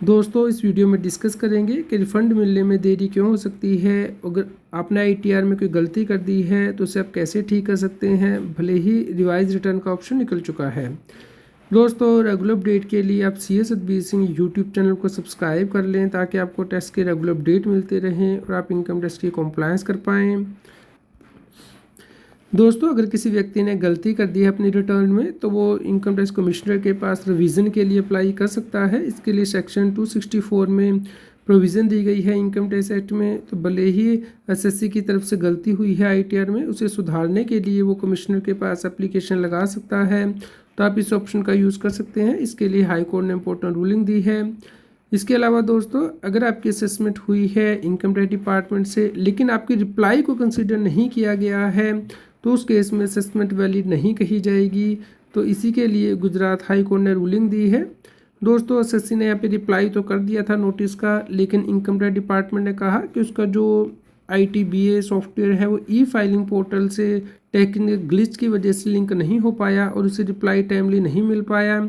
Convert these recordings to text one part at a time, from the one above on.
दोस्तों इस वीडियो में डिस्कस करेंगे कि रिफ़ंड मिलने में देरी क्यों हो सकती है। अगर आपने आईटीआर में कोई गलती कर दी है तो उसे आप कैसे ठीक कर सकते हैं, भले ही रिवाइज रिटर्न का ऑप्शन निकल चुका है। दोस्तों रेगुलर अपडेट के लिए आप C S Satbir Singh YouTube channel को सब्सक्राइब कर लें ताकि आपको टैक्स के रेगुलर अपडेट मिलते रहें और आप इनकम टैक्स की कॉम्प्लायंस कर पाएँ। दोस्तों अगर किसी व्यक्ति ने गलती कर दी है अपनी रिटर्न में तो वो इनकम टैक्स कमिश्नर के पास रिवीजन के लिए अप्लाई कर सकता है। इसके लिए सेक्शन 264 में प्रोविज़न दी गई है इनकम टैक्स एक्ट में। तो भले ही एसएससी की तरफ से गलती हुई है आईटीआर में, उसे सुधारने के लिए वो कमिश्नर के पास एप्लीकेशन लगा सकता है। तो आप इस ऑप्शन का यूज़ कर सकते हैं। इसके लिए हाई कोर्ट ने इंपॉर्टेंट रूलिंग दी है। इसके अलावा दोस्तों अगर आपकी असेसमेंट हुई है इनकम टैक्स डिपार्टमेंट से लेकिन आपकी रिप्लाई को कंसीडर नहीं किया गया है तो उस केस में असेसमेंट वैलिड नहीं कही जाएगी। तो इसी के लिए गुजरात हाई कोर्ट ने रूलिंग दी है। दोस्तों एसएससी ने यहाँ पे रिप्लाई तो कर दिया था नोटिस का, लेकिन इनकम टैक्स डिपार्टमेंट ने कहा कि उसका जो ITBA सॉफ्टवेयर है वो ई फाइलिंग पोर्टल से टेक्निकल ग्लिच की वजह से लिंक नहीं हो पाया और उसे रिप्लाई टाइमली नहीं मिल पाया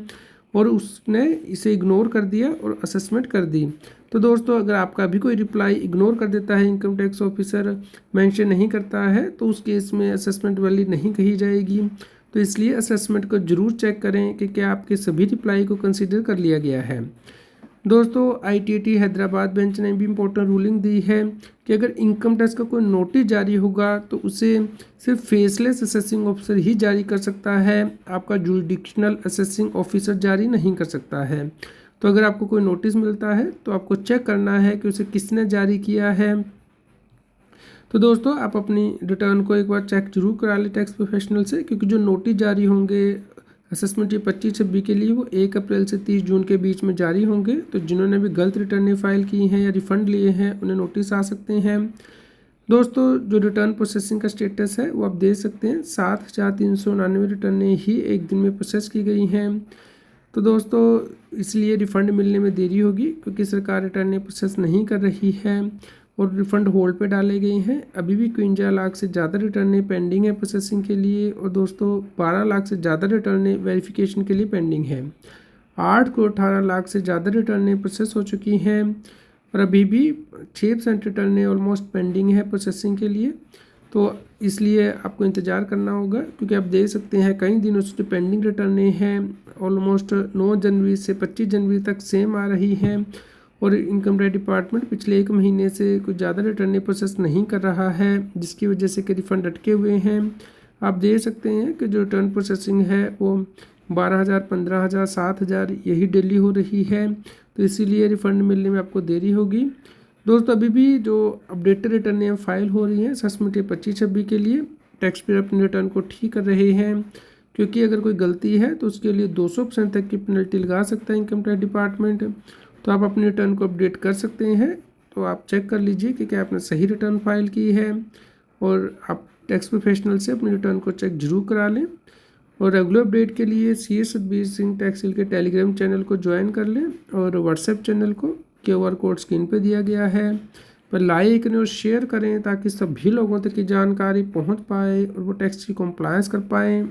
और उसने इसे इग्नोर कर दिया और असेसमेंट कर दी। तो दोस्तों अगर आपका भी कोई रिप्लाई इग्नोर कर देता है, इनकम टैक्स ऑफिसर मेंशन नहीं करता है, तो उस केस में असेसमेंट वैलिड नहीं कही जाएगी। तो इसलिए असेसमेंट को ज़रूर चेक करें कि क्या आपके सभी रिप्लाई को कंसीडर कर लिया गया है। दोस्तों ITAT हैदराबाद बेंच ने भी इम्पोर्टेंट रूलिंग दी है कि अगर इनकम टैक्स का कोई नोटिस जारी होगा तो उसे सिर्फ फेसलेस असेसिंग ऑफिसर ही जारी कर सकता है, आपका जुरिडिक्शनल असेसिंग ऑफिसर जारी नहीं कर सकता है। तो अगर आपको कोई नोटिस मिलता है तो आपको चेक करना है कि उसे किसने जारी किया है। तो दोस्तों आप अपनी रिटर्न को एक बार चेक जरूर करा लें टैक्स प्रोफेशनल से, क्योंकि जो नोटिस जारी होंगे असेसमेंट ये 25-26 के लिए वो 1 अप्रैल से 30 जून के बीच में जारी होंगे। तो जिन्होंने भी गलत रिटर्नें फाइल की हैं या रिफ़ंड लिए हैं उन्हें नोटिस आ सकते हैं। दोस्तों जो रिटर्न प्रोसेसिंग का स्टेटस है वो आप देख सकते हैं, 7,399 रिटर्नें ही एक दिन में प्रोसेस की गई हैं। तो दोस्तों इसलिए रिफ़ंड मिलने में देरी होगी क्योंकि सरकार रिटर्नें प्रोसेस नहीं कर रही है और रिफ़ंड होल्ड पे डाले गए हैं। अभी भी 51 लाख से ज़्यादा रिटर्नें पेंडिंग है प्रोसेसिंग के लिए और दोस्तों 12 लाख से ज़्यादा रिटर्नें वेरिफिकेशन के लिए पेंडिंग है। 8 करोड़ 18 लाख से ज़्यादा रिटर्नें प्रोसेस हो चुकी हैं और अभी भी 6% रिटर्नें ऑलमोस्ट पेंडिंग है प्रोसेसिंग के लिए। तो इसलिए आपको इंतज़ार करना होगा, क्योंकि आप देख सकते हैं कई दिनों से जो पेंडिंग रिटर्नें हैं ऑलमोस्ट 9 जनवरी से 25 जनवरी तक सेम आ रही हैं और इनकम टैक्स डिपार्टमेंट पिछले 1 महीने से कुछ ज़्यादा रिटर्नें प्रोसेस नहीं कर रहा है, जिसकी वजह से कि रिफ़ंड अटके हुए हैं। आप देख सकते हैं कि जो रिटर्न प्रोसेसिंग है वो 12,000, 15,000, 7,000 यही डेली हो रही है। तो इसीलिए रिफ़ंड मिलने में आपको देरी होगी। दोस्तों अभी भी जो अपडेटेड रिटर्नें फाइल हो रही हैं असेसमेंट 25-26 के लिए, टैक्स पेयर अपने रिटर्न को ठीक कर रहे हैं, क्योंकि अगर कोई गलती है तो उसके लिए 200% तक की पेनल्टी लगा सकता है इनकम टैक्स डिपार्टमेंट। तो आप अपने रिटर्न को अपडेट कर सकते हैं। तो आप चेक कर लीजिए कि क्या आपने सही रिटर्न फाइल की है और आप टैक्स प्रोफेशनल से अपने रिटर्न को चेक जरूर करा लें। और रेगुलर अपडेट के लिए CS Satbir Singh tax cell के टेलीग्राम चैनल को ज्वाइन कर लें और व्हाट्सएप चैनल को QR कोड स्क्रीन पर दिया गया है पर लाइक करें और शेयर करें ताकि सभी लोगों तक की जानकारी पहुंच पाए और वो टैक्स की कॉम्प्लायंस कर पाएँ।